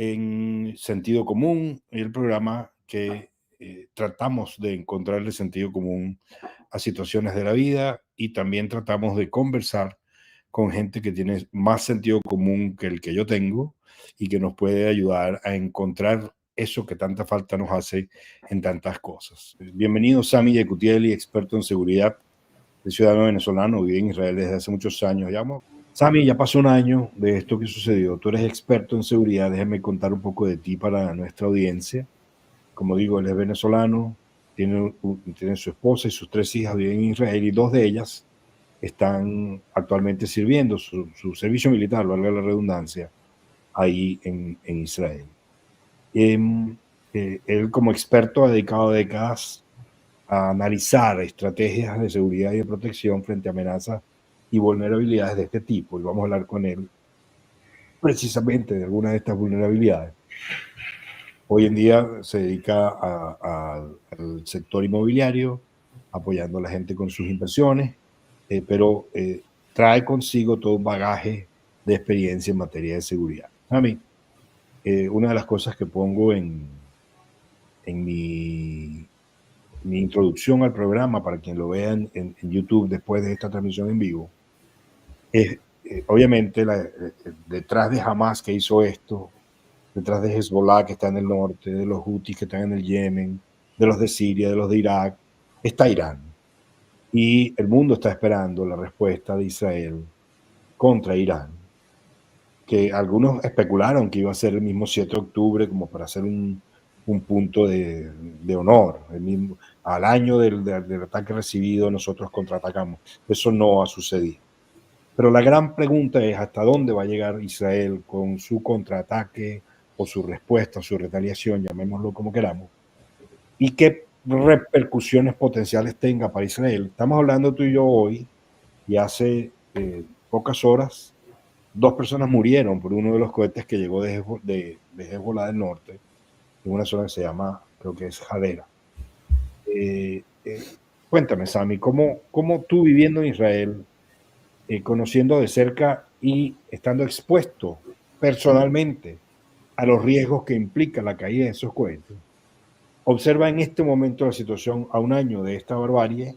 en Sentido Común, el programa que tratamos de encontrarle sentido común a situaciones de la vida y también tratamos de conversar con gente que tiene más sentido común que el que yo tengo y que nos puede ayudar a encontrar eso que tanta falta nos hace en tantas cosas. Bienvenido, Sami Yekutieli, experto en seguridad, de ciudadano venezolano, vive en Israel desde hace muchos años. Sami, ya pasó un año de esto que sucedió. Tú eres experto en seguridad. Déjame contar un poco de ti para nuestra audiencia. Como digo, él es venezolano, tiene su esposa y sus 3 hijas viven en Israel y 2 de ellas están actualmente sirviendo su servicio militar, valga la redundancia, ahí en Israel. Él como experto ha dedicado décadas a analizar estrategias de seguridad y de protección frente a amenazas y vulnerabilidades de este tipo. Y vamos a hablar con él precisamente de algunas de estas vulnerabilidades. Hoy en día se dedica al sector inmobiliario, apoyando a la gente con sus inversiones, pero trae consigo todo un bagaje de experiencia en materia de seguridad. A mí, una de las cosas que pongo en mi introducción al programa, para quien lo vea en YouTube después de esta transmisión en vivo, es obviamente detrás de Hamas que hizo esto, detrás de Hezbollah que está en el norte, de los Houthis que están en el Yemen, de los de Siria, de los de Irak, está Irán. Y el mundo está esperando la respuesta de Israel contra Irán, que algunos especularon que iba a ser el mismo 7 de octubre como para hacer un punto de honor. Al año del ataque recibido, nosotros contraatacamos. Eso no ha sucedido. Pero la gran pregunta es hasta dónde va a llegar Israel con su contraataque o su respuesta, su retaliación, llamémoslo como queramos, y qué repercusiones potenciales tenga para Israel. Estamos hablando tú y yo hoy, y hace pocas horas, 2 personas murieron por uno de los cohetes que llegó de Hezbollah del norte, en una zona que se llama, creo que es Hadera. Cuéntame, Sami, ¿cómo tú viviendo en Israel, conociendo de cerca y estando expuesto personalmente a los riesgos que implica la caída de esos cohetes, observa en este momento la situación a un año de esta barbarie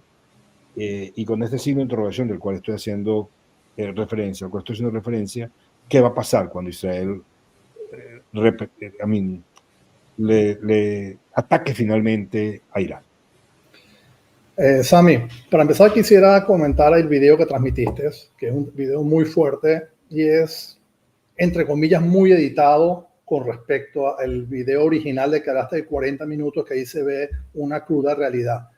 y con este signo de interrogación del cual estoy haciendo referencia, ¿qué va a pasar cuando Israel le ataque finalmente a Irán? Sami, para empezar quisiera comentar el video que transmitiste, que es un video muy fuerte y es, entre comillas, muy editado con respecto al video original de que hablaste de 40 minutos, que ahí se ve una cruda realidad.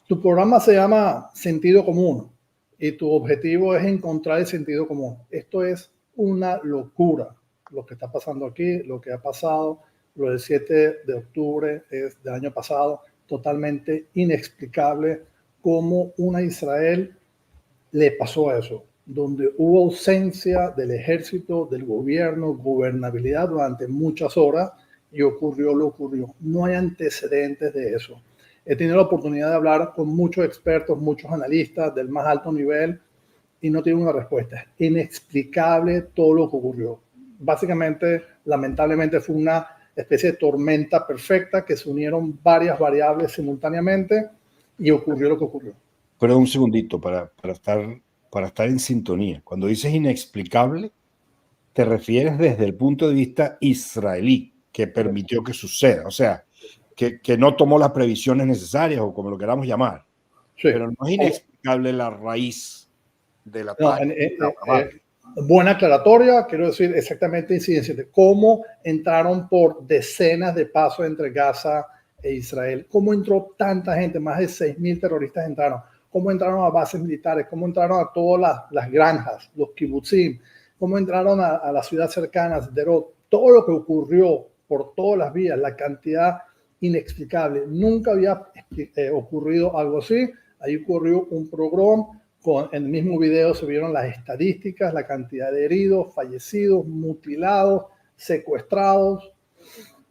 Tu programa se llama Sentido Común y tu objetivo es encontrar el sentido común. Esto es una locura lo que está pasando aquí, lo que ha pasado, lo del 7 de octubre es del año pasado, totalmente inexplicable cómo una Israel le pasó eso, donde hubo ausencia del ejército, del gobierno, gobernabilidad durante muchas horas y ocurrió lo ocurrió. No hay antecedentes de eso. He tenido la oportunidad de hablar con muchos expertos, muchos analistas del más alto nivel y no tienen una respuesta. Es inexplicable todo lo que ocurrió. Básicamente, lamentablemente, fue una especie de tormenta perfecta que se unieron varias variables simultáneamente y ocurrió lo que ocurrió. Pero un segundito para estar en sintonía. Cuando dices inexplicable, te refieres desde el punto de vista israelí, que permitió que suceda, o sea, que no tomó las previsiones necesarias o como lo queramos llamar. Sí. Pero no es inexplicable la raíz del ataque. Buena aclaratoria, quiero decir exactamente incidencia de cómo entraron por decenas de pasos entre Gaza e Israel, cómo entró tanta gente, más de 6.000 terroristas entraron, cómo entraron a bases militares, cómo entraron a todas las granjas, los kibutzim, cómo entraron a la ciudad cercana, Sderot, todo lo que ocurrió por todas las vías, la cantidad inexplicable. Nunca había ocurrido algo así. Ahí ocurrió un pogrom. En el mismo video se vieron las estadísticas, la cantidad de heridos, fallecidos, mutilados, secuestrados.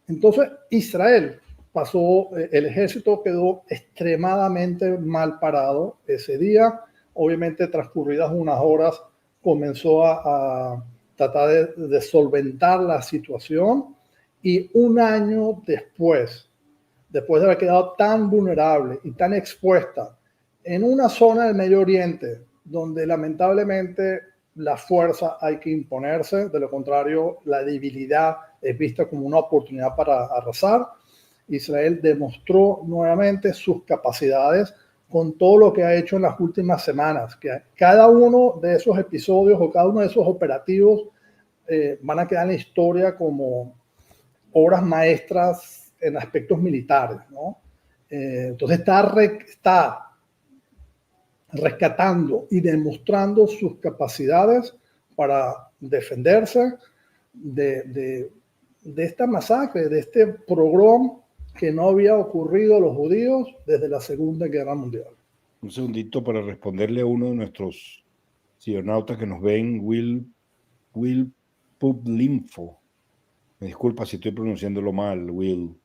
Entonces, Israel pasó, el ejército quedó extremadamente mal parado ese día. Obviamente, transcurridas unas horas, comenzó a tratar de solventar la situación Y un año después de haber quedado tan vulnerable y tan expuesta en una zona del Medio Oriente donde lamentablemente la fuerza hay que imponerse, de lo contrario la debilidad es vista como una oportunidad para arrasar, Israel demostró nuevamente sus capacidades con todo lo que ha hecho en las últimas semanas, que cada uno de esos episodios o cada uno de esos operativos van a quedar en la historia como obras maestras en aspectos militares, ¿no? Entonces está rescatando y demostrando sus capacidades para defenderse de esta masacre, de este pogrom que no había ocurrido a los judíos desde la Segunda Guerra Mundial. Un segundito para responderle a uno de nuestros cibernautas que nos ven, Will Publinfo. Me disculpa si estoy pronunciándolo mal, Will.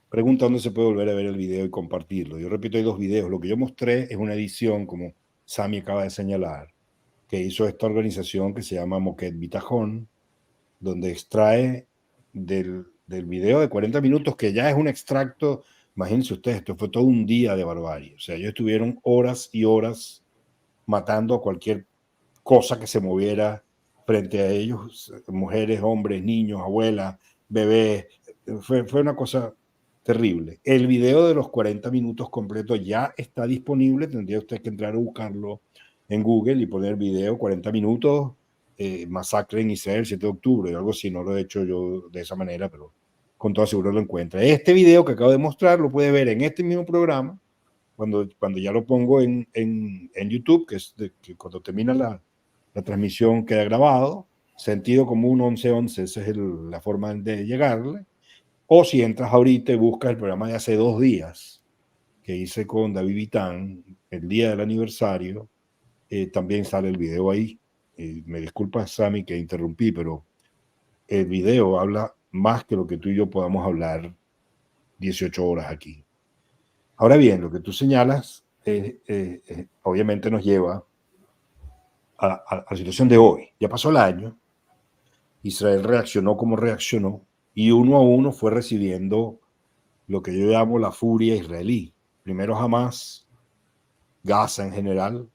Pregunta dónde se puede volver a ver el video y compartirlo. Yo repito, hay 2 videos. Lo que yo mostré es una edición, como Sami acaba de señalar, que hizo esta organización que se llama Moquet Bitajón, donde extrae del video de 40 minutos, que ya es un extracto. Imagínense ustedes, esto fue todo un día de barbarie. O sea, ellos estuvieron horas y horas matando a cualquier cosa que se moviera frente a ellos, mujeres, hombres, niños, abuelas, bebés. Fue una cosa terrible. El video de los 40 minutos completos ya está disponible. Tendría usted que entrar a buscarlo en Google y poner video 40 minutos, masacre en Israel, 7 de octubre, algo así. No lo he hecho yo de esa manera, pero con toda seguridad lo encuentra. Este video que acabo de mostrar lo puede ver en este mismo programa, cuando ya lo pongo en YouTube, que cuando termina la transmisión queda grabado. Sentido común 1111, esa es la forma de llegarle. O si entras ahorita y buscas el programa de hace 2 días que hice con David Vitán, el día del aniversario, también sale el video ahí. Me disculpa, Sami, que interrumpí, pero el video habla más que lo que tú y yo podamos hablar 18 horas aquí. Ahora bien, lo que tú señalas obviamente nos lleva a la situación de hoy. Ya pasó el año, Israel reaccionó como reaccionó y uno a uno fue recibiendo lo que yo llamo la furia israelí. Primero Hamas, Gaza en general,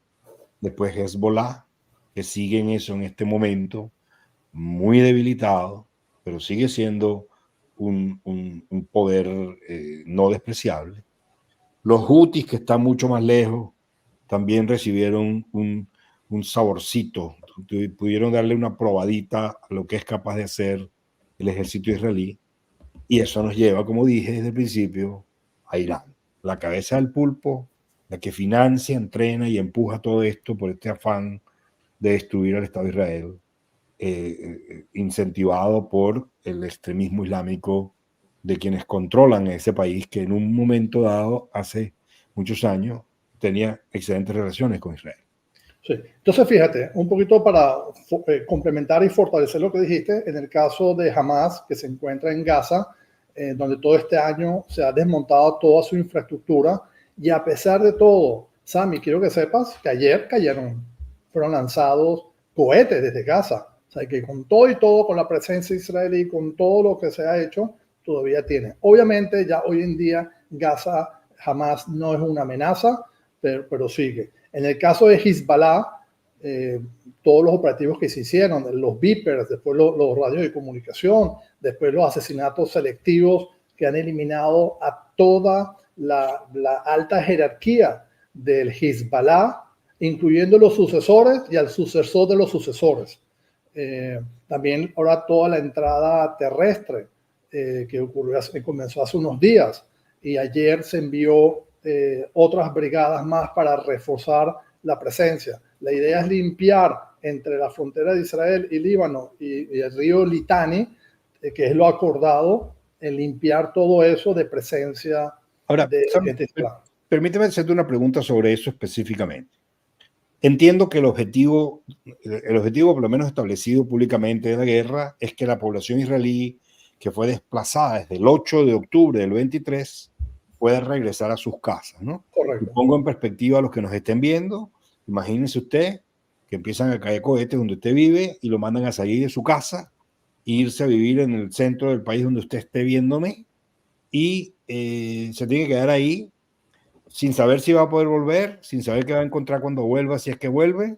después Hezbollah, que sigue en eso en este momento, muy debilitado, pero sigue siendo un poder no despreciable. Los Houthis, que están mucho más lejos, también recibieron un saborcito, pudieron darle una probadita a lo que es capaz de hacer el ejército israelí, y eso nos lleva, como dije desde el principio, a Irán, la cabeza del pulpo, la que financia, entrena y empuja todo esto por este afán de destruir al Estado de Israel, incentivado por el extremismo islámico de quienes controlan ese país, que en un momento dado, hace muchos años, tenía excelentes relaciones con Israel. Sí. Entonces, fíjate, un poquito para complementar y fortalecer lo que dijiste, en el caso de Hamas, que se encuentra en Gaza, donde todo este año se ha desmontado toda su infraestructura, y a pesar de todo, Sami, quiero que sepas que ayer fueron lanzados cohetes desde Gaza. O sea, que con todo y todo, con la presencia israelí, con todo lo que se ha hecho, todavía tiene. Obviamente, ya hoy en día, Gaza jamás no es una amenaza, pero sigue. En el caso de Hezbollah, todos los operativos que se hicieron, los beepers, después los radios de comunicación, después los asesinatos selectivos que han eliminado a toda la alta jerarquía del Hezbollah, incluyendo los sucesores y al sucesor de los sucesores. También ahora toda la entrada terrestre que comenzó hace unos días, y ayer se envió otras brigadas más para reforzar la presencia. La idea es limpiar entre la frontera de Israel y Líbano y el río Litani, que es lo acordado, en limpiar todo eso de presencia. Ahora, permíteme hacerte una pregunta sobre eso específicamente. Entiendo que el objetivo por lo menos establecido públicamente de la guerra es que la población israelí que fue desplazada desde el 8 de octubre del 23 pueda regresar a sus casas, ¿no? Correcto. Y pongo en perspectiva a los que nos estén viendo. Imagínense usted que empiezan a caer cohetes donde usted vive y lo mandan a salir de su casa irse a vivir en el centro del país donde usted esté viéndome y se tiene que quedar ahí sin saber si va a poder volver, sin saber qué va a encontrar cuando vuelva, si es que vuelve,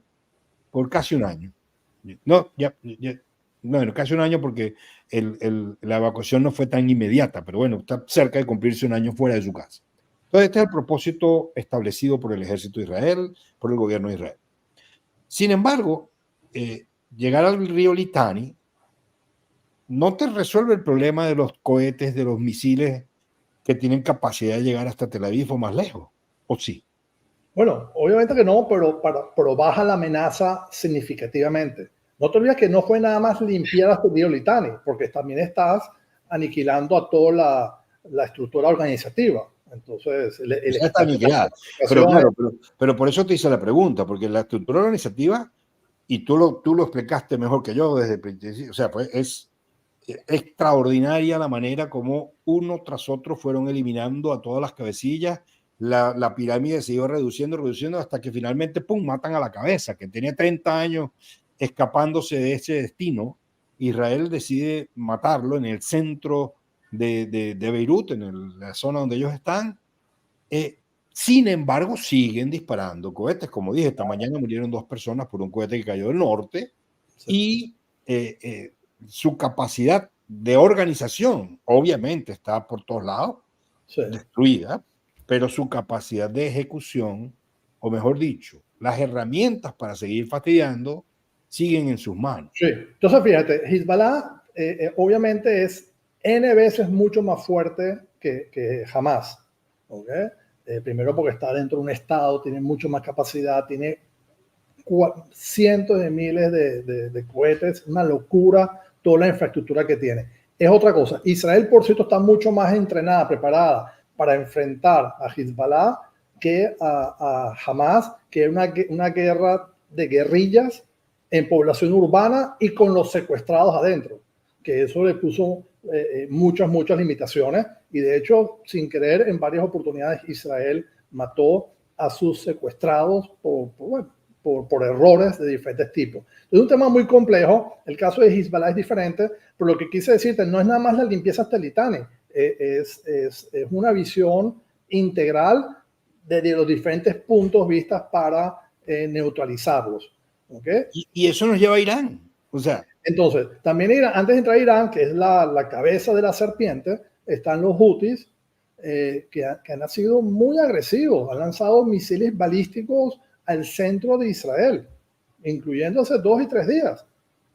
por casi un año. No, bueno, casi un año porque la evacuación no fue tan inmediata, pero bueno, está cerca de cumplirse un año fuera de su casa. Entonces, este es el propósito establecido por el ejército de Israel, por el gobierno de Israel. Sin embargo, llegar al río Litani no te resuelve el problema de los cohetes, de los misiles que tienen capacidad de llegar hasta Tel Aviv o más lejos, ¿o sí? Bueno, obviamente que no, pero baja la amenaza significativamente. No te olvides que no fue nada más limpiar hasta el río Litani, porque también estás aniquilando a toda la estructura organizativa. Entonces, Ya está aniquilada. Pero claro, pero por eso te hice la pregunta, porque la estructura organizativa, y tú lo explicaste mejor que yo desde el principio, o sea, pues es extraordinaria la manera como uno tras otro fueron eliminando a todas las cabecillas. La pirámide se iba reduciendo hasta que finalmente, ¡pum!, matan a la cabeza, que tenía 30 años escapándose de ese destino. Israel decide matarlo en el centro de Beirut, en la zona donde ellos están. Sin embargo, siguen disparando cohetes. Como dije, esta mañana murieron 2 personas por un cohete que cayó del norte. Sí. Y su capacidad de organización, obviamente, está por todos lados, sí, destruida, pero su capacidad de ejecución, o mejor dicho, las herramientas para seguir fastidiando, siguen en sus manos. Sí, entonces fíjate, Hezbollah obviamente es N veces mucho más fuerte que Hamas, ¿okay? Primero porque está dentro de un estado, tiene mucho más capacidad, tiene cientos de miles de cohetes, una locura toda la infraestructura que tiene. Es otra cosa. Israel, por cierto, está mucho más entrenada, preparada para enfrentar a Hezbollah que a Hamas, que es una guerra de guerrillas en población urbana y con los secuestrados adentro, que eso le puso muchas limitaciones, y de hecho, sin querer, en varias oportunidades Israel mató a sus secuestrados por errores de diferentes tipos. Es un tema muy complejo. El caso de Hezbollah es diferente, pero lo que quise decirte no es nada más la limpieza hasta el Litani, es una visión integral de los diferentes puntos vistas para neutralizarlos. ¿Okay? Y eso nos lleva a Irán. O sea, entonces, también Irán, antes de entrar a Irán, que es la cabeza de la serpiente, están los Houthis, que han sido muy agresivos, han lanzado misiles balísticos al centro de Israel, incluyendo hace 2 y 3 días.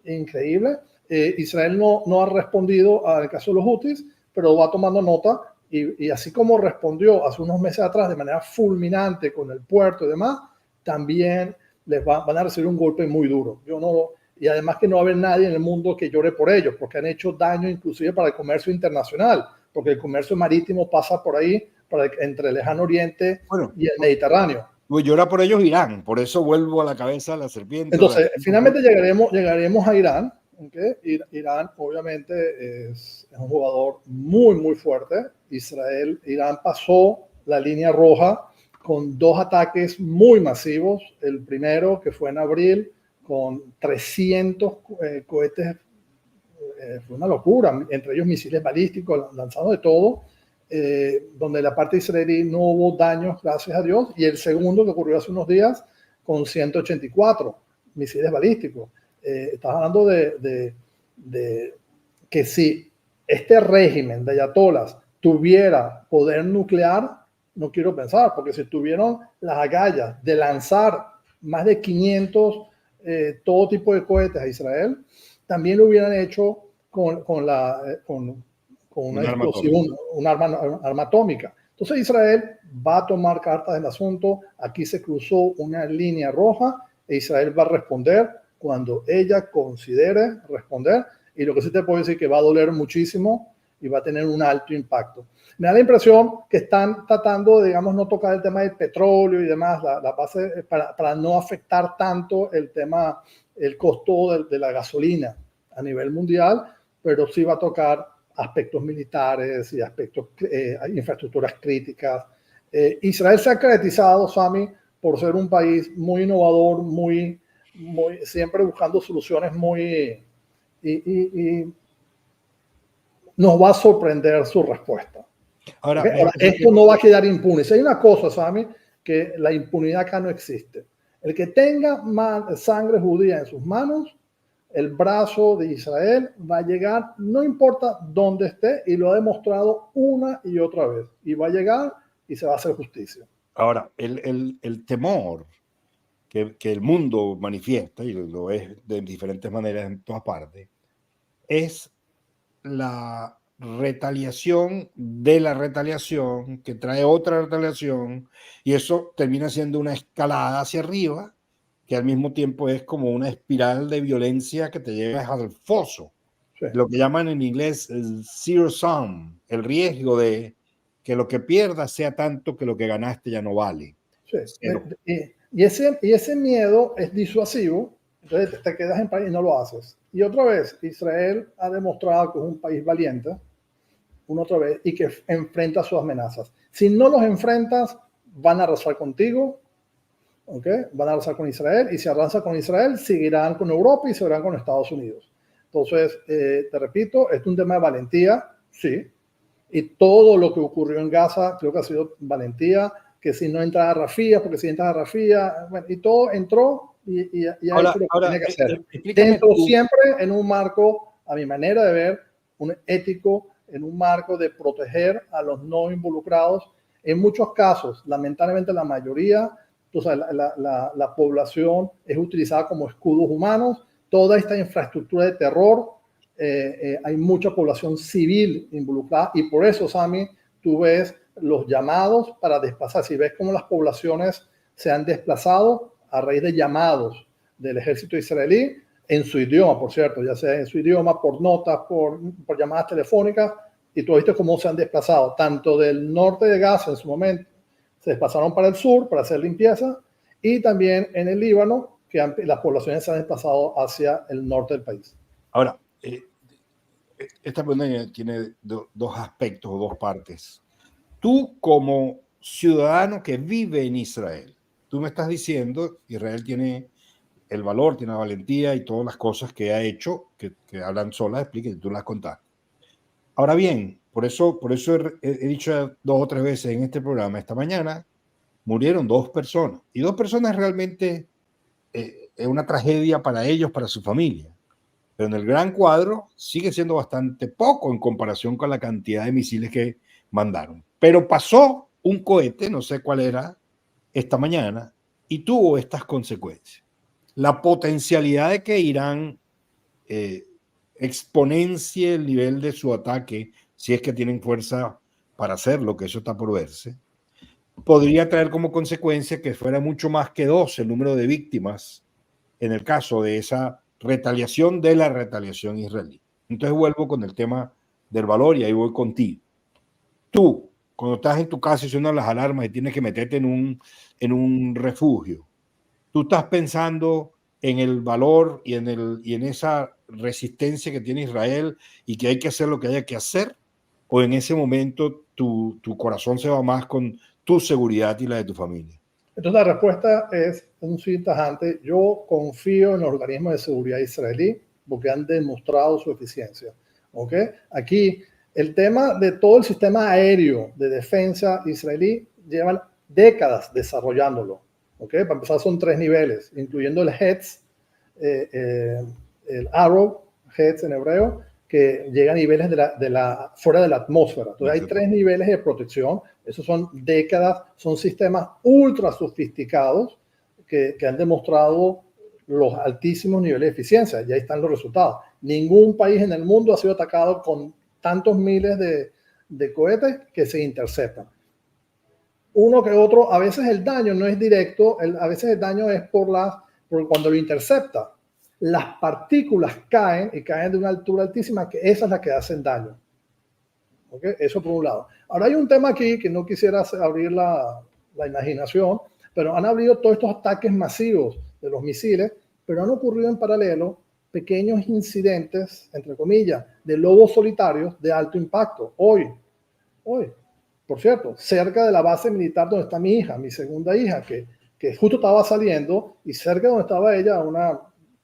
Increíble. Israel no ha respondido al caso de los Houthis, pero va tomando nota, y así como respondió hace unos meses atrás de manera fulminante con el puerto y demás, también les van a recibir un golpe muy duro. Y además que no va a haber nadie en el mundo que llore por ellos, porque han hecho daño inclusive para el comercio internacional, porque el comercio marítimo pasa por ahí, entre el Lejano Oriente y el Mediterráneo. Pues llora por ellos Irán, por eso vuelvo a la cabeza de la serpiente. Entonces, finalmente llegaremos a Irán. ¿Okay? Irán obviamente es un jugador muy fuerte. Irán pasó la línea roja con 2 ataques muy masivos. El primero, que fue en abril, con 300 cohetes, fue una locura, entre ellos misiles balísticos, lanzados de todo, donde la parte israelí no hubo daños, gracias a Dios. Y el segundo, que ocurrió hace unos días, con 184 misiles balísticos. Estás hablando de que si este régimen de ayatolas tuviera poder nuclear, no quiero pensar, porque si tuvieron las agallas de lanzar más de 500 todo tipo de cohetes a Israel, también lo hubieran hecho con una explosión, un arma atómica. Entonces Israel va a tomar cartas del asunto. Aquí se cruzó una línea roja e Israel va a responder cuando ella considere responder, y lo que sí te puedo decir que va a doler muchísimo y va a tener un alto impacto. Me da la impresión que están tratando, digamos, no tocar el tema del petróleo y demás, la base para no afectar tanto el costo de la gasolina a nivel mundial, pero sí va a tocar aspectos militares y aspectos, infraestructuras críticas. Israel se ha caracterizado, Sami, por ser un país muy innovador, siempre buscando soluciones y nos va a sorprender su respuesta. Ahora, ¿Okay? Ahora, esto no va a quedar impune. Si hay una cosa, Sammy, que la impunidad acá no existe. El que tenga sangre judía en sus manos, el brazo de Israel va a llegar, no importa dónde esté, y lo ha demostrado una y otra vez. Y va a llegar y se va a hacer justicia. ahora el temor que el mundo manifiesta, y lo es de diferentes maneras en todas partes, es la retaliación de la retaliación que trae otra retaliación, y eso termina siendo una escalada hacia arriba que al mismo tiempo es como una espiral de violencia que te lleva al foso. Sí. Lo que llaman en inglés el zero sum, el riesgo de que lo que pierdas sea tanto que lo que ganaste ya no vale. Sí. Y ese miedo es disuasivo, entonces te quedas en país y no lo haces. Y otra vez, Israel ha demostrado que es un país valiente, una otra vez, y que enfrenta sus amenazas. Si no los enfrentas, van a arrasar contigo, ¿okay? Van a arrasar con Israel, y si arrasan con Israel, seguirán con Europa y seguirán con Estados Unidos. Entonces, te repito, es un tema de valentía, sí, y todo lo que ocurrió en Gaza creo que ha sido valentía, que si no entra a Rafía, porque si entra a Rafía, bueno, y todo entró y ha hecho lo que tiene que hacer. Dentro siempre en un marco, a mi manera de ver, un ético, en un marco de proteger a los no involucrados. En muchos casos, lamentablemente la mayoría, la población es utilizada como escudos humanos. Toda esta infraestructura de terror, hay mucha población civil involucrada, y por eso, Sammy, tú ves los llamados para desplazar. Si ves cómo las poblaciones se han desplazado a raíz de llamados del ejército israelí, en su idioma, por cierto, ya sea en su idioma, por notas, por llamadas telefónicas, y tú viste cómo se han desplazado, tanto del norte de Gaza en su momento, se desplazaron para el sur para hacer limpieza, y también en el Líbano, que las poblaciones se han desplazado hacia el norte del país. Ahora, esta pregunta tiene dos aspectos o dos partes. Tú, como ciudadano que vive en Israel, tú me estás diciendo, Israel tiene el valor, tiene la valentía y todas las cosas que ha hecho, que hablan solas, explique, tú las contaste. Ahora bien, por eso he dicho 2 o 3 veces en este programa, esta mañana murieron 2 personas, y 2 personas realmente es una tragedia para ellos, para su familia. Pero en el gran cuadro sigue siendo bastante poco en comparación con la cantidad de misiles que mandaron. Pero pasó un cohete, no sé cuál era, esta mañana, y tuvo estas consecuencias. La potencialidad de que Irán exponencie el nivel de su ataque, si es que tienen fuerza para hacerlo, que eso está por verse, podría traer como consecuencia que fuera mucho más que 2 el número de víctimas en el caso de esa retaliación de la retaliación israelí. Entonces vuelvo con el tema del valor y ahí voy contigo. Tú, cuando estás en tu casa y suenan las alarmas y tienes que meterte en un refugio, tú estás pensando en el valor y en esa resistencia que tiene Israel y que hay que hacer lo que haya que hacer, o en ese momento tu corazón se va más con tu seguridad y la de tu familia. Entonces la respuesta es un sí tajante. Yo confío en los organismos de seguridad israelí porque han demostrado su eficiencia. ¿Okay? Aquí el tema de todo el sistema aéreo de defensa israelí llevan décadas desarrollándolo. ¿Okay? Para empezar son 3 niveles, incluyendo el HETS, el Arrow, HETS en hebreo, que llega a niveles fuera de la atmósfera. Entonces hay 3 niveles de protección. Esos son décadas, son sistemas ultra sofisticados que han demostrado los altísimos niveles de eficiencia. Y ahí están los resultados. Ningún país en el mundo ha sido atacado con tantos miles de cohetes que se interceptan. Uno que otro, a veces el daño no es directo, a veces el daño es por cuando lo intercepta. Las partículas caen y caen de una altura altísima, que esa es la que hacen daño. ¿Okay? Eso por un lado. Ahora hay un tema aquí que no quisiera abrir la imaginación, pero han habido todos estos ataques masivos de los misiles, pero han ocurrido en paralelo pequeños incidentes, entre comillas, de lobos solitarios de alto impacto. Hoy, por cierto, cerca de la base militar donde está mi hija, mi segunda hija, que justo estaba saliendo, y cerca de donde estaba ella, a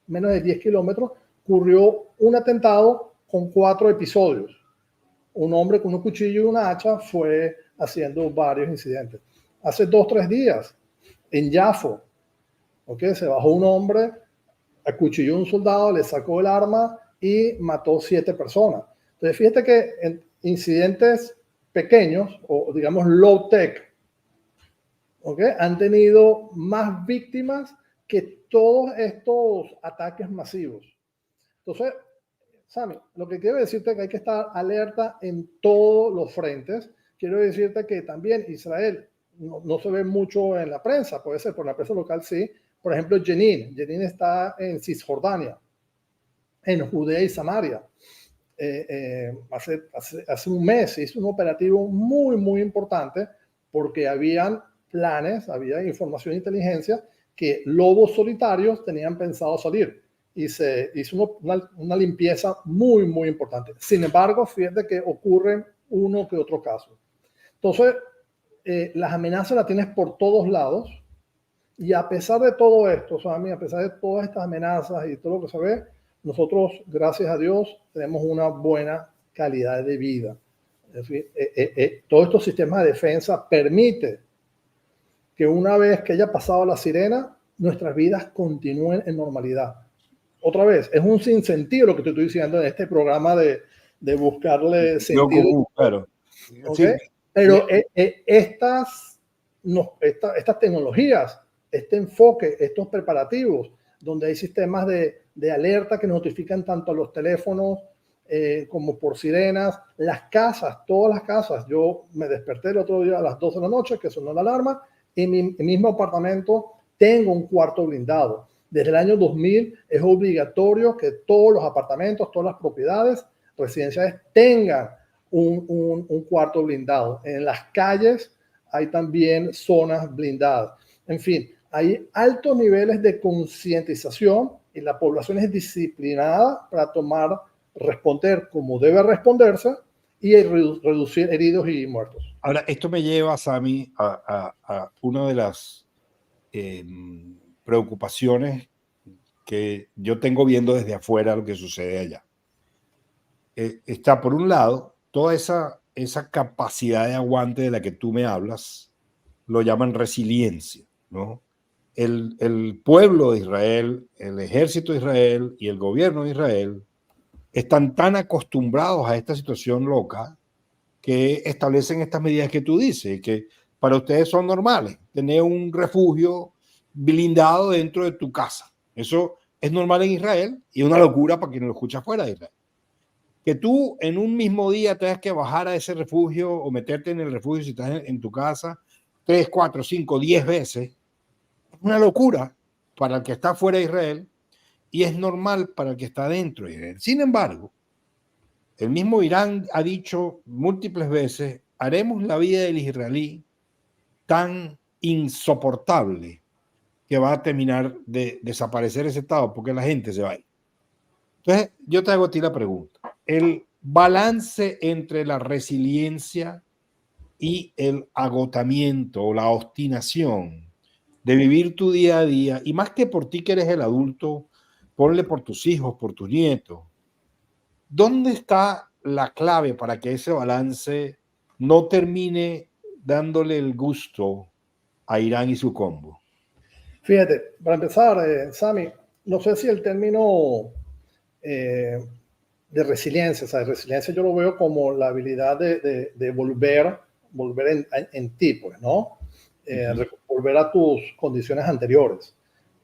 menos de 10 kilómetros, ocurrió un atentado con 4 episodios. un hombre con un cuchillo y una hacha fue haciendo varios incidentes. Hace 2 o 3 días, en Yafo, ¿okay? Se bajó un hombre, acuchilló a un soldado, le sacó el arma y mató 7 personas. Entonces, fíjate que en incidentes pequeños, o digamos low tech, ¿okay? Han tenido más víctimas que todos estos ataques masivos. Entonces, Sammy, lo que quiero decirte es que hay que estar alerta en todos los frentes. Quiero decirte que también Israel no se ve mucho en la prensa, puede ser por la prensa local, sí. Por ejemplo, Jenin está en Cisjordania, en Judea y Samaria. Hace un mes se hizo un operativo muy, muy importante porque habían planes, había información de inteligencia que lobos solitarios tenían pensado salir y se hizo una limpieza muy, muy importante. Sin embargo, fíjate que ocurre uno que otro caso. Entonces, las amenazas las tienes por todos lados y a pesar de todo esto, Sammy, a pesar de todas estas amenazas y todo lo que se ve, nosotros, gracias a Dios, tenemos una buena calidad de vida. Es decir, todos estos sistemas de defensa permiten que una vez que haya pasado la sirena, nuestras vidas continúen en normalidad. Otra vez, es un sinsentido lo que te estoy diciendo en este programa de buscarle sentido. Claro. ¿Okay? Sí. Pero estas tecnologías, este enfoque, estos preparativos, donde hay sistemas de alerta que notifican tanto a los teléfonos como por sirenas, las casas, todas las casas. Yo me desperté el otro día a las 12 de la noche, que sonó la alarma, en mi mismo apartamento tengo un cuarto blindado. Desde el año 2000 es obligatorio que todos los apartamentos, todas las propiedades residenciales tengan un cuarto blindado. En las calles hay también zonas blindadas. En fin, hay altos niveles de concientización y la población es disciplinada para responder como debe responderse y reducir heridos y muertos. Ahora, esto me lleva, Sammy, a una de las preocupaciones que yo tengo viendo desde afuera lo que sucede allá. Está, por un lado, toda esa capacidad de aguante de la que tú me hablas, lo llaman resiliencia, ¿no? El pueblo de Israel, el ejército de Israel y el gobierno de Israel están tan acostumbrados a esta situación loca que establecen estas medidas que tú dices, que para ustedes son normales. Tener un refugio blindado dentro de tu casa. Eso es normal en Israel y es una locura para quien lo escucha fuera de Israel. Que tú en un mismo día tengas que bajar a ese refugio o meterte en el refugio si estás en tu casa 3, 4, 5, 10 veces, es una locura para el que está fuera de Israel y es normal para el que está dentro de Israel. Sin embargo, el mismo Irán ha dicho múltiples veces, haremos la vida del israelí tan insoportable que va a terminar de desaparecer ese Estado porque la gente se va a ir. Entonces, yo te hago a ti la pregunta. El balance entre la resiliencia y el agotamiento o la obstinación de vivir tu día a día, y más que por ti que eres el adulto, ponle por tus hijos, por tus nietos. ¿Dónde está la clave para que ese balance no termine dándole el gusto a Irán y su combo? Fíjate, para empezar, Sammy, no sé si el término de resiliencia, o sea, resiliencia yo lo veo como la habilidad de volver en ti, pues, ¿no? Volver a tus condiciones anteriores.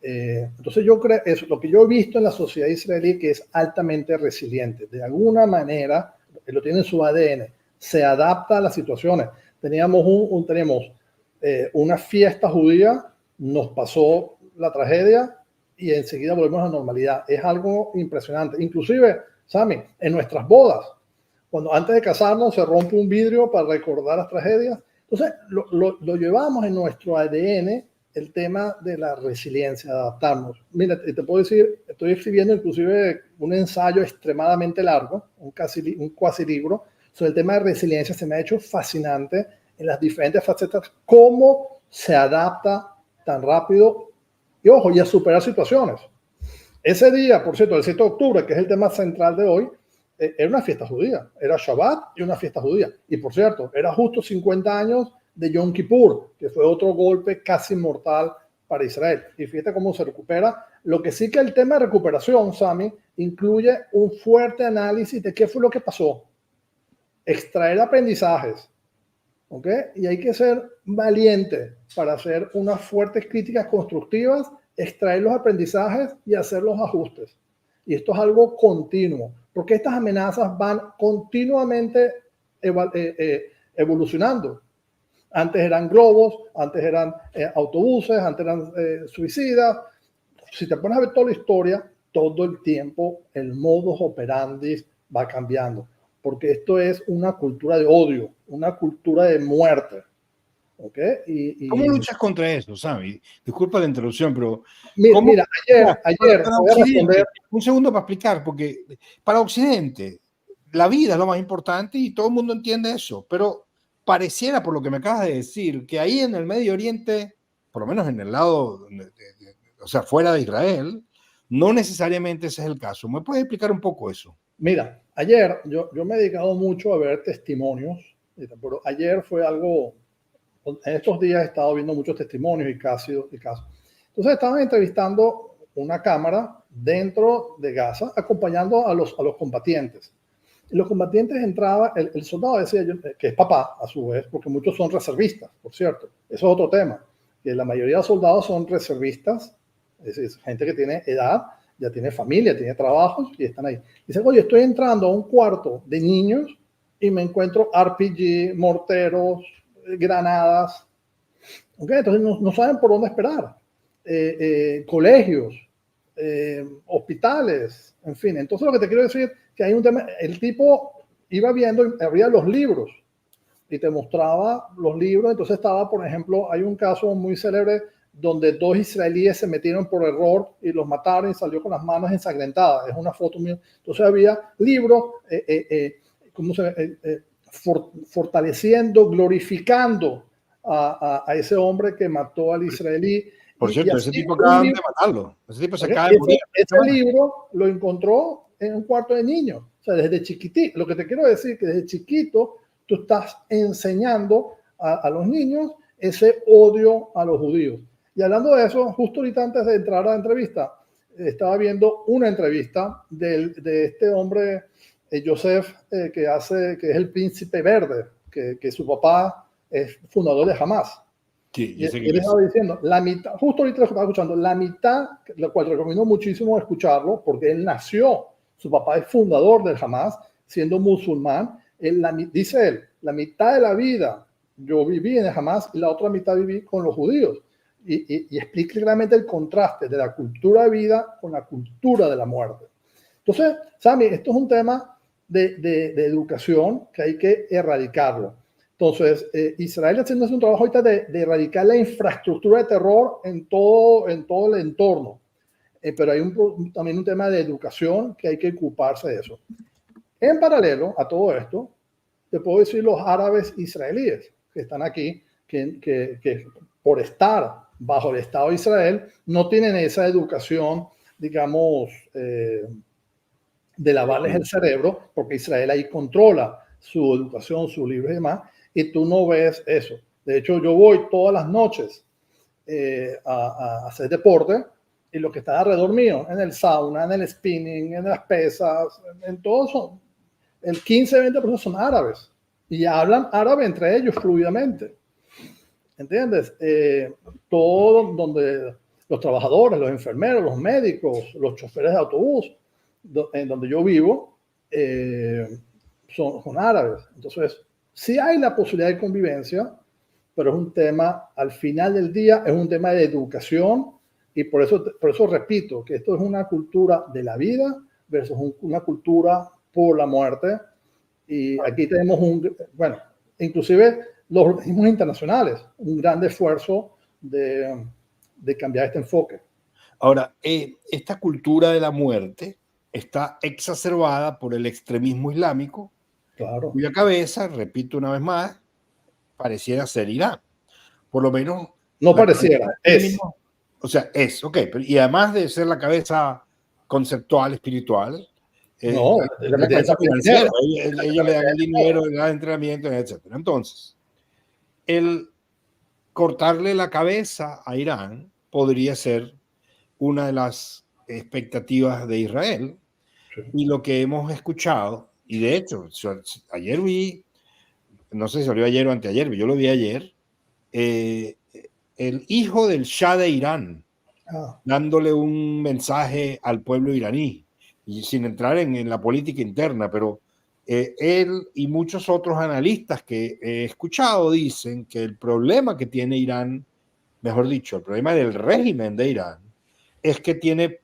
Entonces yo creo, eso, lo que yo he visto en la sociedad israelí que es altamente resiliente, de alguna manera, lo tiene en su ADN, se adapta a las situaciones. Teníamos una fiesta judía, nos pasó la tragedia y enseguida volvemos a la normalidad. Es algo impresionante. Inclusive, Sammy, en nuestras bodas, cuando antes de casarnos se rompe un vidrio para recordar las tragedias. Entonces, lo llevamos en nuestro ADN, el tema de la resiliencia, adaptarnos. Mira, te puedo decir, estoy escribiendo inclusive un ensayo extremadamente largo, un cuasi libro, sobre el tema de resiliencia. Se me ha hecho fascinante en las diferentes facetas, cómo se adapta tan rápido y, ojo, y a superar situaciones. Ese día, por cierto, el 7 de octubre, que es el tema central de hoy, era una fiesta judía, era Shabbat y una fiesta judía. Y por cierto, era justo 50 años de Yom Kippur, que fue otro golpe casi mortal para Israel. Y fíjate cómo se recupera. Lo que sí que el tema de recuperación, Sami, incluye un fuerte análisis de qué fue lo que pasó. Extraer aprendizajes, ¿ok? Y hay que ser valiente para hacer unas fuertes críticas constructivas, extraer los aprendizajes y hacer los ajustes. Y esto es algo continuo, porque estas amenazas van continuamente evolucionando. Antes eran globos, antes eran autobuses, antes eran suicidas. Si te pones a ver toda la historia, todo el tiempo el modus operandi va cambiando, porque esto es una cultura de odio, una cultura de muerte. ¿Okay? ¿Cómo luchas contra eso, Sammy? Disculpa la interrupción, pero... Mira, ayer voy a responder... Un segundo para explicar, porque para Occidente la vida es lo más importante y todo el mundo entiende eso, pero pareciera, por lo que me acabas de decir, que ahí en el Medio Oriente, por lo menos en el lado, o sea, fuera de Israel, no necesariamente ese es el caso. ¿Me puedes explicar un poco eso? Mira, ayer yo me he dedicado mucho a ver testimonios, pero ayer fue algo... En estos días he estado viendo muchos testimonios y casos. Entonces estaban entrevistando una cámara dentro de Gaza, acompañando a los combatientes. Y los combatientes entraban, el soldado decía, que es papá a su vez, porque muchos son reservistas, por cierto. Eso es otro tema, que la mayoría de los soldados son reservistas, es decir, gente que tiene edad, ya tiene familia, tiene trabajos y están ahí. Dice, oye, estoy entrando a un cuarto de niños y me encuentro RPG, morteros, granadas, ¿okay? Entonces no saben por dónde esperar. Colegios, hospitales, en fin. Entonces lo que te quiero decir que hay un tema, el tipo iba viendo, abría los libros y te mostraba los libros. Entonces estaba, por ejemplo, hay un caso muy célebre donde 2 israelíes se metieron por error y los mataron y salió con las manos ensangrentadas. Es una foto mía. Entonces había libros, ¿cómo se fortaleciendo, glorificando a ese hombre que mató al israelí. Por cierto, ese tipo acaba de matarlo. Ese tipo se acaba de morir. Ese libro lo encontró en un cuarto de niños. O sea, desde chiquitito. Lo que te quiero decir es que desde chiquito tú estás enseñando a los niños ese odio a los judíos. Y hablando de eso, justo ahorita antes de entrar a la entrevista, estaba viendo una entrevista de este hombre, Joseph, que es el príncipe verde, que su papá es fundador de Hamas. Sí, y él estaba diciendo, la mitad, justo ahorita lo estaba escuchando, la mitad, lo cual recomiendo muchísimo escucharlo, porque él nació, su papá es fundador del Hamas, siendo musulmán. Dice él, la mitad de la vida yo viví en el Hamas y la otra mitad viví con los judíos. Y explica claramente el contraste de la cultura de vida con la cultura de la muerte. Entonces, Sammy, esto es un tema de educación que hay que erradicarlo. Entonces, Israel está haciendo un trabajo ahorita de erradicar la infraestructura de terror en todo el entorno. Pero hay también un tema de educación que hay que ocuparse de eso. En paralelo a todo esto, te puedo decir los árabes israelíes que están aquí, que por estar bajo el Estado de Israel no tienen esa educación, digamos, de lavarles el cerebro, porque Israel ahí controla su educación, sus libros y demás, y tú no ves eso. De hecho, yo voy todas las noches a hacer deporte, y lo que está alrededor mío, en el sauna, en el spinning, en las pesas, en todo eso, el 15-20% son árabes, y hablan árabe entre ellos fluidamente. ¿Entiendes? Todo donde los trabajadores, los enfermeros, los médicos, los choferes de autobús, en donde yo vivo, son árabes. Entonces, sí hay la posibilidad de convivencia, pero es un tema, al final del día, es un tema de educación, y por eso repito que esto es una cultura de la vida versus una cultura por la muerte. Y aquí tenemos bueno, inclusive los organismos internacionales, un gran esfuerzo de cambiar este enfoque. Ahora, esta cultura de la muerte está exacerbada por el extremismo islámico, claro, cuya cabeza, repito una vez más, pareciera ser Irán. Por lo menos... No pareciera, es. O sea, es, ok. Y además de ser la cabeza conceptual, espiritual, No, competencia financiera. Ellos le dan el dinero, le dan entrenamiento, etc. Entonces, el cortarle la cabeza a Irán podría ser una de las expectativas de Israel. Sí. Y lo que hemos escuchado, y de hecho, ayer vi, no sé si salió ayer o anteayer, yo lo vi ayer, el hijo del Shah de Irán, dándole un mensaje al pueblo iraní, y sin entrar en la política interna, pero él y muchos otros analistas que he escuchado dicen que el problema que tiene Irán, mejor dicho, el problema del régimen de Irán, es que tiene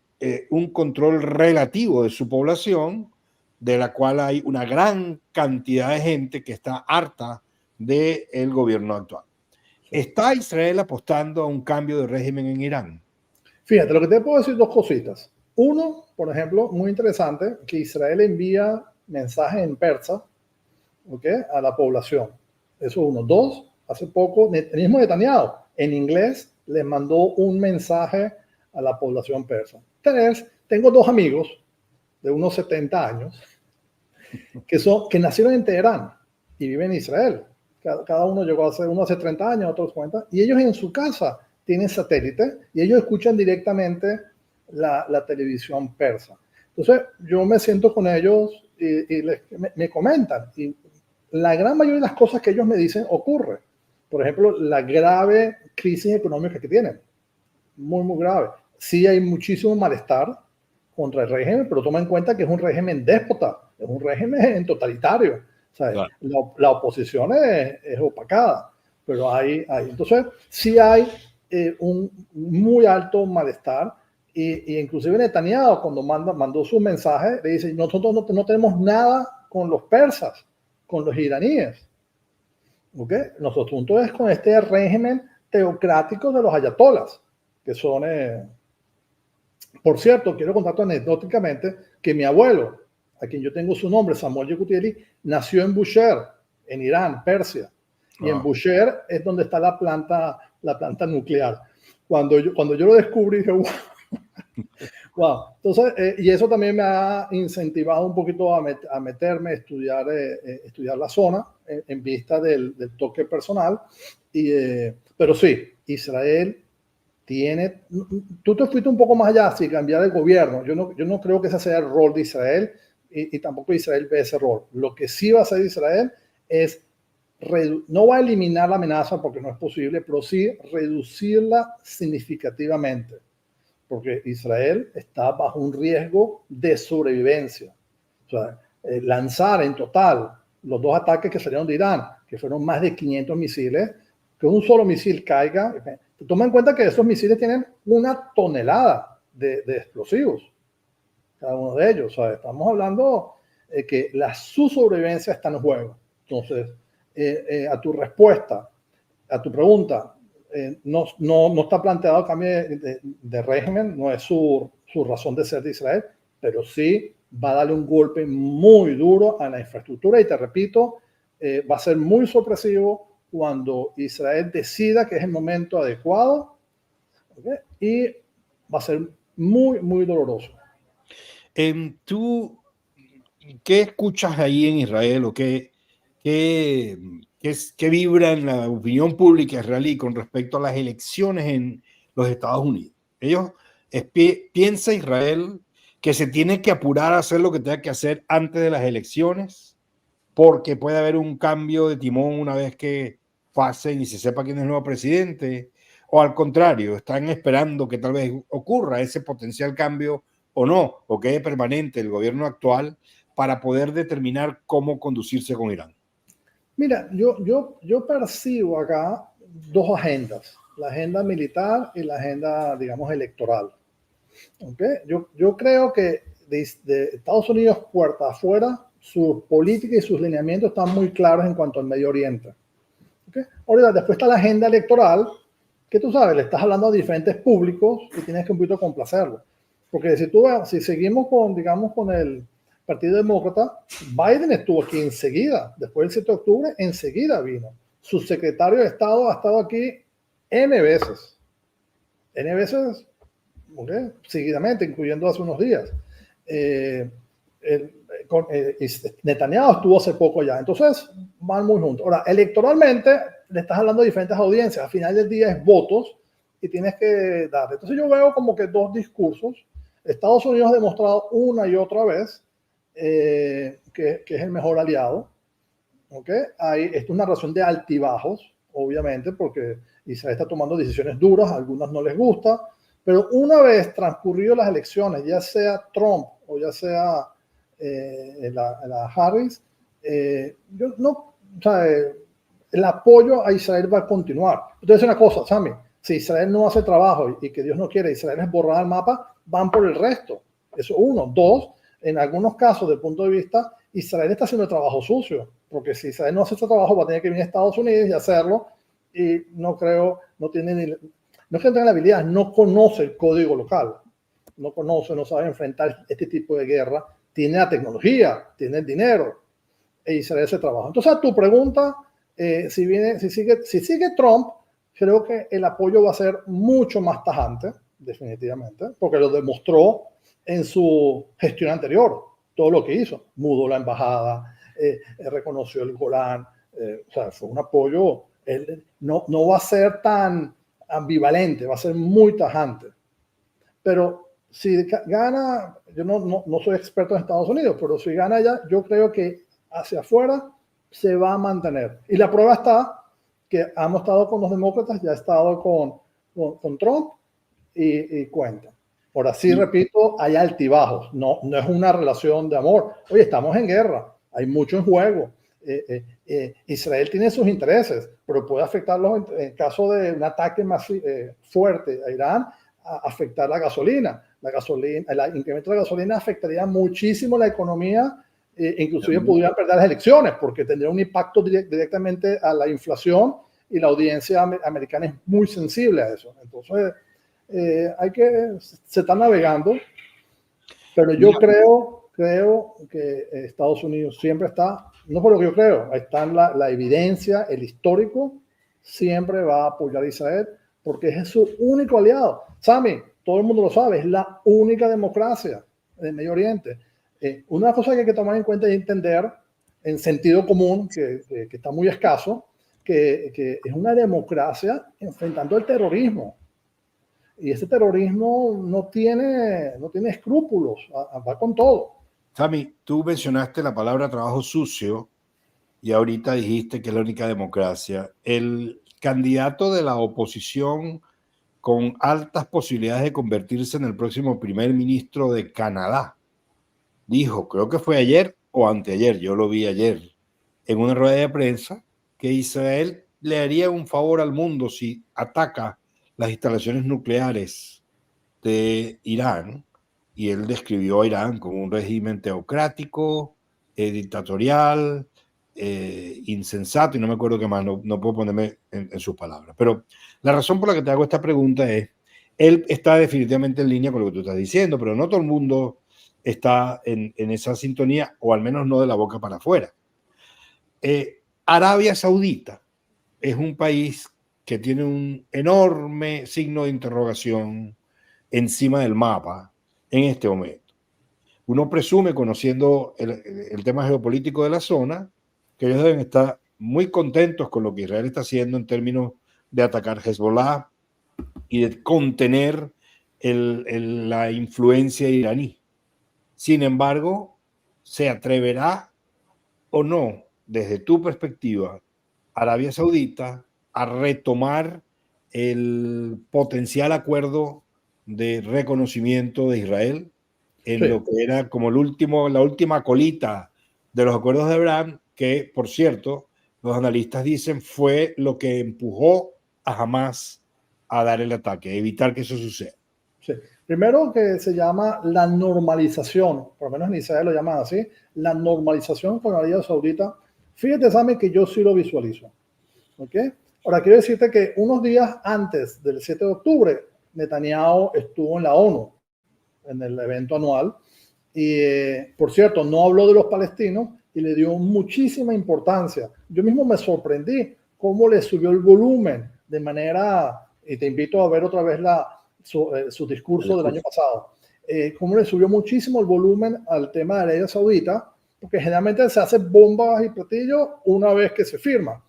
un control relativo de su población, de la cual hay una gran cantidad de gente que está harta del gobierno actual. ¿Está Israel apostando a un cambio de régimen en Irán? Fíjate, lo que te puedo decir, dos cositas. Uno, por ejemplo, muy interesante, que Israel envía mensajes en persa, ¿okay?, a la población. Eso uno. Dos, hace poco, el mismo Netanyahu, en inglés, les mandó un mensaje a la población persa. Tres, tengo dos amigos de unos 70 años que nacieron en Teherán y viven en Israel. Cada uno llegó uno hace 30 años, otros 40, y ellos en su casa tienen satélite y ellos escuchan directamente la televisión persa. Entonces, yo me siento con ellos y me comentan, y la gran mayoría de las cosas que ellos me dicen ocurre. Por ejemplo, la grave crisis económica que tienen, muy, muy grave. Sí hay muchísimo malestar contra el régimen, pero toma en cuenta que es un régimen déspota, es un régimen totalitario. O sea, claro, la oposición es opacada, pero entonces sí hay un muy alto malestar, y inclusive Netanyahu, cuando mandó su mensaje, le dice: nosotros no tenemos nada con los persas, con los iraníes. ¿Okay? Nuestro asunto es con este régimen teocrático de los ayatolas, que son... Por cierto, quiero contarte anecdóticamente que mi abuelo, a quien yo tengo su nombre, Samuel Yekutieli, nació en Bushehr, en Irán, Persia. Y en Bushehr es donde está la planta nuclear. Cuando yo lo descubrí, dije, wow. Wow. Entonces, y eso también me ha incentivado un poquito a meterme a estudiar la zona en vista del toque personal. Pero sí, Israel tú te fuiste un poco más allá, sin cambiar el gobierno. Yo no creo que ese sea el rol de Israel, y tampoco Israel ve ese rol. Lo que sí va a hacer Israel es, no va a eliminar la amenaza porque no es posible, pero sí reducirla significativamente, porque Israel está bajo un riesgo de sobrevivencia. O sea, lanzar en total los dos ataques que salieron de Irán, que fueron más de 500 misiles, que un solo misil caiga. Toma en cuenta que esos misiles tienen 1 tonelada de explosivos, cada uno de ellos. O sea, estamos hablando de que su sobrevivencia está en juego. Entonces, a tu respuesta, a tu pregunta, no está planteado cambio de régimen, no es su razón de ser de Israel, pero sí va a darle un golpe muy duro a la infraestructura, y te repito, va a ser muy sorpresivo cuando Israel decida que es el momento adecuado, ¿okay?, y va a ser muy, muy doloroso. ¿Tú qué escuchas ahí en Israel, o qué vibra en la opinión pública israelí con respecto a las elecciones en los Estados Unidos? ¿Piensa Israel que se tiene que apurar a hacer lo que tenga que hacer antes de las elecciones, porque puede haber un cambio de timón una vez que pasen y se sepa quién es el nuevo presidente? ¿O al contrario, están esperando que tal vez ocurra ese potencial cambio o no, o quede permanente el gobierno actual, para poder determinar cómo conducirse con Irán? Mira, yo percibo acá dos agendas: la agenda militar y la agenda, digamos, electoral. ¿Okay? Yo creo que de Estados Unidos, puerta afuera, su política y sus lineamientos están muy claros en cuanto al Medio Oriente. ¿Okay? Ahora, después está la agenda electoral, que tú sabes, le estás hablando a diferentes públicos y tienes que un poquito complacerlo. Porque si seguimos con el Partido Demócrata, Biden estuvo aquí enseguida, después del 7 de octubre, enseguida vino. Su secretario de Estado ha estado aquí N veces, ¿okay?, seguidamente, incluyendo hace unos días. Netanyahu estuvo hace poco ya, entonces van muy juntos. Ahora, electoralmente le estás hablando de diferentes audiencias, al final del día es votos y tienes que darle. Entonces yo veo como que dos discursos. Estados Unidos ha demostrado una y otra vez que es el mejor aliado. ¿Okay? Esto es una relación de altibajos, obviamente, porque Israel está tomando decisiones duras, a algunas no les gusta, pero una vez transcurrido las elecciones, ya sea Trump o ya sea la Harris, yo no, o sea, el apoyo a Israel va a continuar. Entonces, una cosa, Sammy, si Israel no hace trabajo y que Dios no quiere, Israel es borrar el mapa, van por el resto. Eso uno. Dos, en algunos casos, desde el punto de vista, Israel está haciendo el trabajo sucio, porque si Israel no hace ese trabajo, va a tener que venir a Estados Unidos y hacerlo, y no creo, no tiene ni, no es que no tenga la habilidad, no conoce el código local, no conoce, no sabe enfrentar este tipo de guerra, tiene la tecnología, tiene el dinero, e Israel ese trabajo. Entonces, a tu pregunta, si sigue Trump, creo que el apoyo va a ser mucho más tajante, definitivamente, porque lo demostró en su gestión anterior, todo lo que hizo, mudó la embajada, reconoció el Golán, o sea, fue un apoyo, no va a ser tan ambivalente, va a ser muy tajante. Pero si gana, yo no soy experto en Estados Unidos, pero si gana ya, yo creo que hacia afuera se va a mantener. Y la prueba está que hemos estado con los demócratas, ya ha estado con Trump y cuenta. Por así, repito, hay altibajos, no es una relación de amor. Oye, estamos en guerra, hay mucho en juego. Israel tiene sus intereses, pero puede afectarlos en caso de un ataque más fuerte a Irán, a afectar la gasolina. El incremento de la gasolina afectaría muchísimo la economía, inclusive podrían perder las elecciones, porque tendría un impacto directamente a la inflación y la audiencia americana es muy sensible a eso. Entonces, se está navegando, pero yo creo que Estados Unidos siempre está, no por lo que yo creo, ahí está la evidencia, el histórico, siempre va a apoyar a Israel porque es su único aliado. Sammy, todo el mundo lo sabe, es la única democracia del Medio Oriente. Una cosa que hay que tomar en cuenta y entender en sentido común, que está muy escaso, que es una democracia enfrentando el terrorismo. Y ese terrorismo no tiene escrúpulos, va con todo. Sammy, tú mencionaste la palabra trabajo sucio y ahorita dijiste que es la única democracia. El candidato de la oposición con altas posibilidades de convertirse en el próximo primer ministro de Canadá dijo, creo que fue ayer o anteayer, yo lo vi ayer, en una rueda de prensa, que Israel le haría un favor al mundo si ataca las instalaciones nucleares de Irán, y él describió a Irán como un régimen teocrático, dictatorial, insensato, y no me acuerdo qué más, no puedo ponerme en sus palabras. Pero la razón por la que te hago esta pregunta es, él está definitivamente en línea con lo que tú estás diciendo, pero no todo el mundo está en esa sintonía, o al menos no de la boca para afuera. Arabia Saudita es un país que tiene un enorme signo de interrogación encima del mapa en este momento. Uno presume, conociendo el tema geopolítico de la zona, que ellos deben estar muy contentos con lo que Israel está haciendo en términos de atacar Hezbollah y de contener la influencia iraní. Sin embargo, ¿se atreverá o no, desde tu perspectiva, Arabia Saudita a retomar el potencial acuerdo de reconocimiento de Israel en lo que era como la última colita de los acuerdos de Abraham, que, por cierto, los analistas dicen fue lo que empujó a Hamás a dar el ataque, evitar que eso suceda? Sí. Primero, que se llama la normalización, por lo menos en Israel lo llaman así, la normalización con Arabia Saudita. Fíjate, Sammy, que yo sí lo visualizo. ¿Okay? Ahora, quiero decirte que unos días antes del 7 de octubre, Netanyahu estuvo en la ONU, en el evento anual, y por cierto, no habló de los palestinos y le dio muchísima importancia. Yo mismo me sorprendí cómo le subió el volumen de manera, y te invito a ver otra vez su discurso del año pasado. cómo le subió muchísimo el volumen al tema de Arabia Saudita, porque generalmente se hace bombas y platillos una vez que se firma,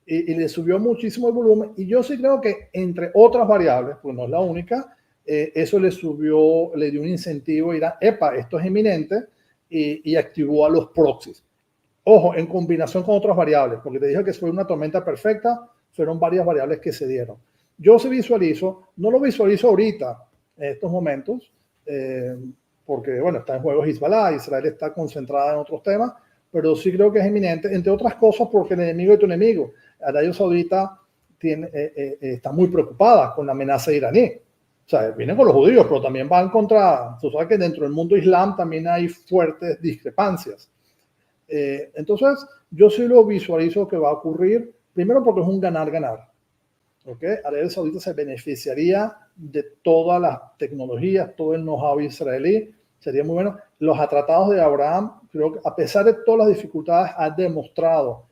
y le subió muchísimo el volumen, y yo sí creo que entre otras variables, pues no es la única, eso le dio un incentivo a Irán, epa, esto es inminente, y activó a los proxies. Ojo, en combinación con otras variables, porque te dije que fue una tormenta perfecta, fueron varias variables que se dieron. Yo sí visualizo, no lo visualizo ahorita, en estos momentos, porque, bueno, está en juego Hezbollah, Israel está concentrada en otros temas, pero sí creo que es inminente, entre otras cosas porque el enemigo de tu enemigo. Arabia Saudita está muy preocupada con la amenaza iraní. O sea, vienen con los judíos, pero también van contra, tú sabes que dentro del mundo islam también hay fuertes discrepancias. Entonces, yo sí lo visualizo que va a ocurrir, primero porque es un ganar-ganar. ¿Okay? Arabia Saudita se beneficiaría de todas las tecnologías, todo el know-how israelí, sería muy bueno. Los tratados de Abraham, creo que a pesar de todas las dificultades, ha demostrado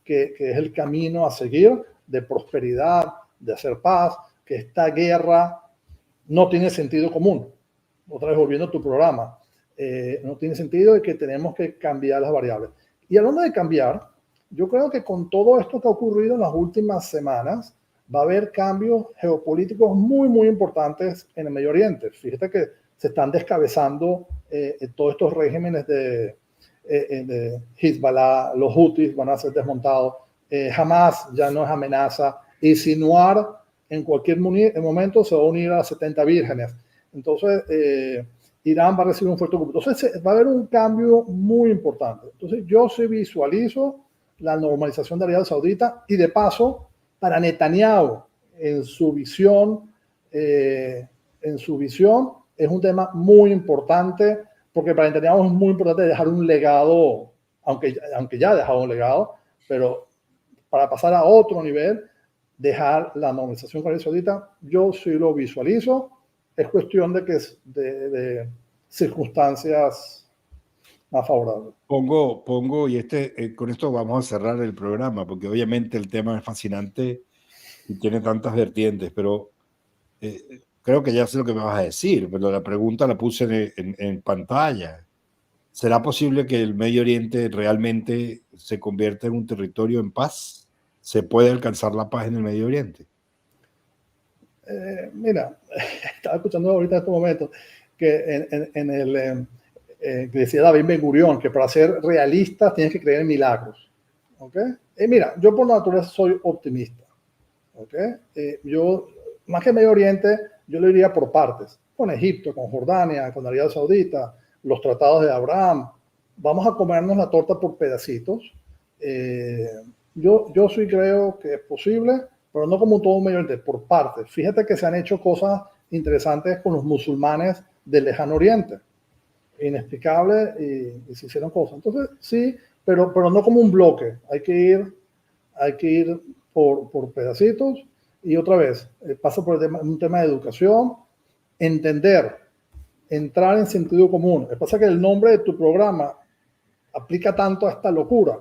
que es el camino a seguir de prosperidad, de hacer paz, que esta guerra no tiene sentido común. Otra vez volviendo a tu programa, no tiene sentido y que tenemos que cambiar las variables. Y hablando de cambiar, yo creo que con todo esto que ha ocurrido en las últimas semanas, va a haber cambios geopolíticos muy, muy importantes en el Medio Oriente. Fíjate que se están descabezando todos estos regímenes de Hezbollah, los Houthis van a ser desmontados, Hamas ya no es amenaza, y Sinwar en cualquier momento se va a unir a las 70 vírgenes. Entonces, Irán va a recibir un fuerte grupo. Entonces, va a haber un cambio muy importante. Entonces, yo sí visualizo la normalización de Arabia Saudita y de paso, para Netanyahu, en su visión, es un tema muy importante, porque para Netanyahu es muy importante dejar un legado, aunque ya ha dejado un legado, pero para pasar a otro nivel, dejar la normalización con Arabia Saudita, yo sí lo visualizo. Es cuestión de circunstancias más favorables. Pongo, y con esto vamos a cerrar el programa, porque obviamente el tema es fascinante y tiene tantas vertientes, pero creo que ya sé lo que me vas a decir, pero la pregunta la puse en pantalla. ¿Será posible que el Medio Oriente realmente se convierta en un territorio en paz? ¿Se puede alcanzar la paz en el Medio Oriente? Mira, estaba escuchando ahorita en este momento que que decía David Ben Gurión que para ser realista tienes que creer en milagros. ¿Okay? Mira, yo por naturaleza soy optimista. ¿Okay? Yo, más que Medio Oriente, yo lo iría por partes, con Egipto, con Jordania, con Arabia Saudita, los tratados de Abraham. Vamos a comernos la torta por pedacitos. Yo sí creo que es posible, pero no como todo Medio Oriente, por partes. Fíjate que se han hecho cosas interesantes con los musulmanes del Lejano Oriente, inexplicable, y se hicieron cosas. Entonces, sí, pero no como un bloque. Hay que ir por pedacitos, y otra vez, pasa por un tema de educación, entender, entrar en sentido común. Lo que pasa es que el nombre de tu programa aplica tanto a esta locura,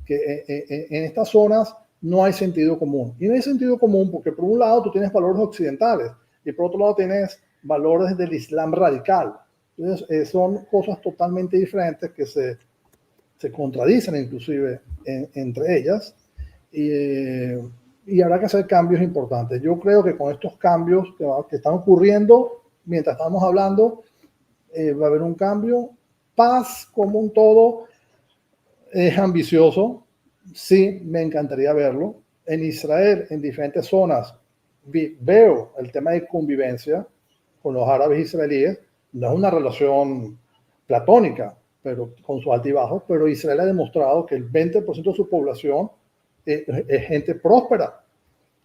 que en estas zonas no hay sentido común. Y no hay sentido común porque por un lado tú tienes valores occidentales y por otro lado tienes valores del Islam radical. Entonces, son cosas totalmente diferentes que se contradicen inclusive entre ellas, y habrá que hacer cambios importantes. Yo creo que con estos cambios que están ocurriendo mientras estamos hablando, va a haber un cambio. Paz como un todo es ambicioso, sí, me encantaría verlo. En Israel, en diferentes zonas, veo el tema de convivencia con los árabes israelíes. No es una relación platónica, pero con sus altibajos, pero Israel ha demostrado que el 20% de su población es gente próspera.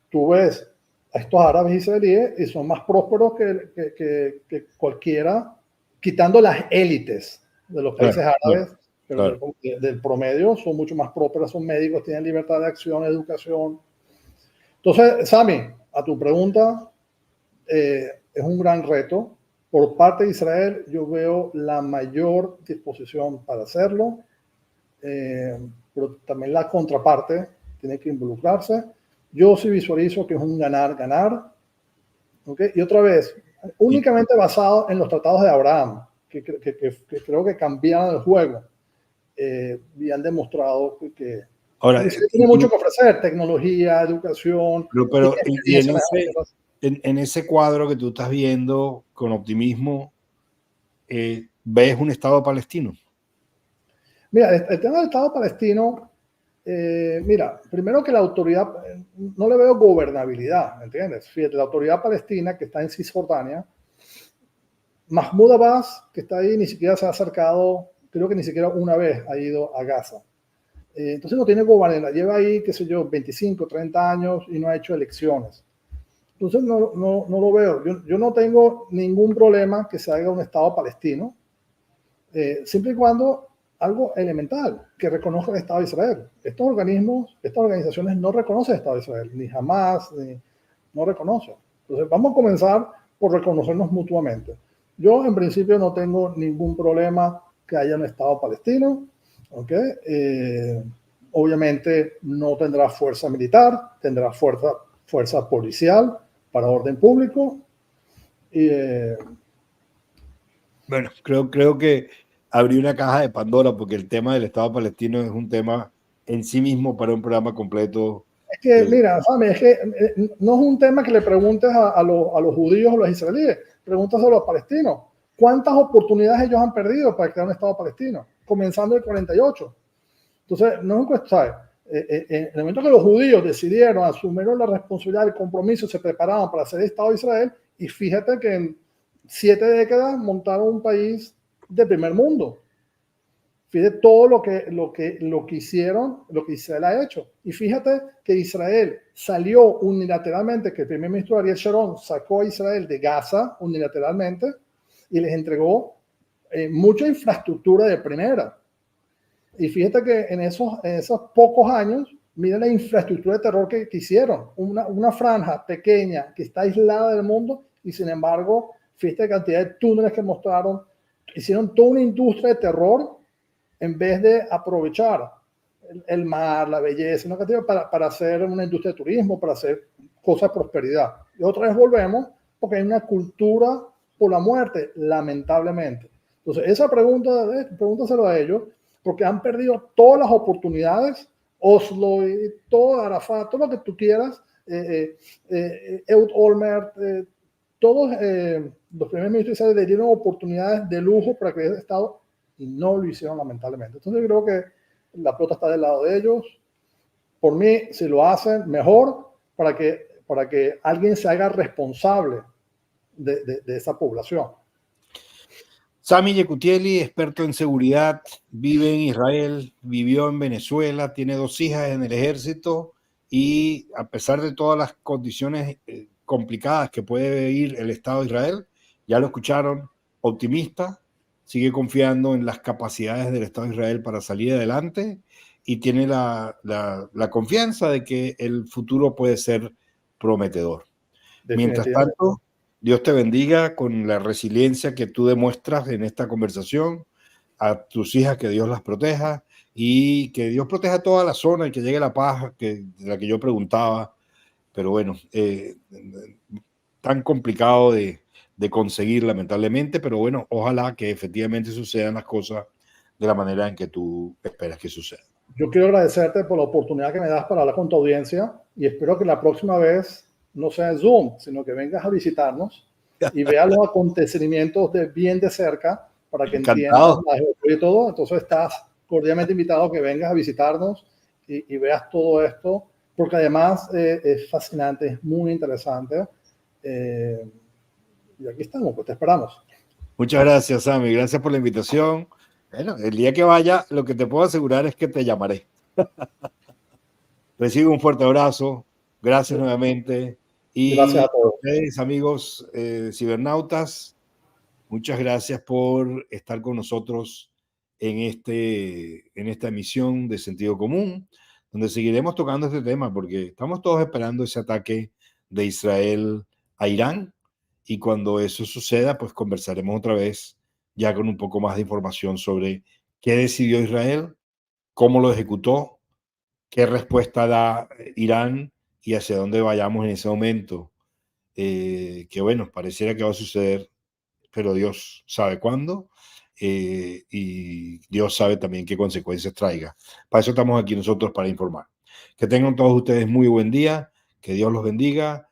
Tú ves a estos árabes israelíes y son más prósperos que cualquiera, quitando las élites de los países árabes, pero del promedio son mucho más prósperas, son médicos, tienen libertad de acción, educación. Entonces, Sami, a tu pregunta, es un gran reto. Por parte de Israel, yo veo la mayor disposición para hacerlo, pero también la contraparte tiene que involucrarse. Yo sí visualizo que es un ganar-ganar. ¿Okay? Y otra vez, únicamente basado en los tratados de Abraham, que creo que cambiaron el juego y han demostrado que ahora, tiene mucho que ofrecer, tecnología, educación. Pero en ese cuadro que tú estás viendo con optimismo, ¿ves un Estado palestino? Mira, el tema del Estado palestino, mira, primero que la autoridad, no le veo gobernabilidad, ¿me entiendes? Fíjate, la autoridad palestina que está en Cisjordania, Mahmoud Abbas, que está ahí, ni siquiera se ha acercado, creo que ni siquiera una vez ha ido a Gaza. Entonces no tiene gobernabilidad, lleva ahí, qué sé yo, 25, 30 años y no ha hecho elecciones. Entonces no lo veo. Yo no tengo ningún problema que se haga un Estado palestino, siempre y cuando algo elemental, que reconozca el Estado de Israel. Estos organismos, estas organizaciones no reconocen el Estado de Israel, ni jamás, no reconocen. Entonces vamos a comenzar por reconocernos mutuamente. Yo en principio no tengo ningún problema que haya un Estado palestino, ¿ok? Obviamente no tendrá fuerza militar, tendrá fuerza policial para orden público. Bueno, creo que abrí una caja de Pandora porque el tema del Estado palestino es un tema en sí mismo para un programa completo. Es que, mira, ¿sabes? Es que no es un tema que le preguntes a los judíos o los israelíes, pregúntaselo a los palestinos. ¿Cuántas oportunidades ellos han perdido para crear un Estado palestino? Comenzando el 48. Entonces, no es un cuestión. En el momento que los judíos decidieron, asumieron la responsabilidad, el compromiso, se preparaban para hacer el Estado de Israel, y fíjate que en 7 décadas montaron un país de primer mundo. Fíjate todo lo que hicieron, lo que Israel ha hecho. Y fíjate que Israel salió unilateralmente, que el primer ministro Ariel Sharon sacó a Israel de Gaza unilateralmente y les entregó mucha infraestructura de primera. Y fíjate que en esos pocos años, mira la infraestructura de terror que hicieron. Una franja pequeña que está aislada del mundo y sin embargo, fíjate la cantidad de túneles que mostraron. Hicieron toda una industria de terror en vez de aprovechar el mar, la belleza, para hacer una industria de turismo, para hacer cosas de prosperidad. Y otra vez volvemos, porque hay una cultura por la muerte, lamentablemente. Entonces, esa pregúntaselo a ellos, porque han perdido todas las oportunidades, Oslo, y todo Arafat, todo lo que tú quieras, Ehud Olmert, todos los primeros ministros le dieron oportunidades de lujo para crear el Estado y no lo hicieron, lamentablemente. Entonces yo creo que la pelota está del lado de ellos. Por mí, si lo hacen, mejor, para que alguien se haga responsable de esa población. Sami Yekutieli, experto en seguridad, vive en Israel, vivió en Venezuela, tiene 2 hijas en el ejército y a pesar de todas las condiciones complicadas que puede vivir el Estado de Israel, ya lo escucharon, optimista, sigue confiando en las capacidades del Estado de Israel para salir adelante y tiene la confianza de que el futuro puede ser prometedor. Mientras tanto, Dios te bendiga con la resiliencia que tú demuestras en esta conversación, a tus hijas, que Dios las proteja y que Dios proteja toda la zona y que llegue la paz de la que yo preguntaba. Pero bueno, tan complicado de conseguir, lamentablemente, pero bueno, ojalá que efectivamente sucedan las cosas de la manera en que tú esperas que sucedan. Yo quiero agradecerte por la oportunidad que me das para hablar con tu audiencia y espero que la próxima vez no sea en Zoom, sino que vengas a visitarnos y veas los acontecimientos bien de cerca para que entiendas la geografía y todo. Entonces estás cordialmente invitado a que vengas a visitarnos y veas todo esto, porque además es fascinante, es muy interesante. Y aquí estamos, pues te esperamos. Muchas gracias, Sami. Gracias por la invitación. Bueno, el día que vaya, lo que te puedo asegurar es que te llamaré. Recibe un fuerte abrazo. Gracias nuevamente. Y gracias a todos. Ustedes, amigos cibernautas, muchas gracias por estar con nosotros en esta emisión de Sentido Común, donde seguiremos tocando este tema, porque estamos todos esperando ese ataque de Israel a Irán. Y cuando eso suceda, pues conversaremos otra vez ya con un poco más de información sobre qué decidió Israel, cómo lo ejecutó, qué respuesta da Irán y hacia dónde vayamos en ese momento. que bueno, pareciera que va a suceder, pero Dios sabe cuándo. Y Dios sabe también qué consecuencias traiga. Para eso estamos aquí nosotros, para informar. Que tengan todos ustedes muy buen día, que Dios los bendiga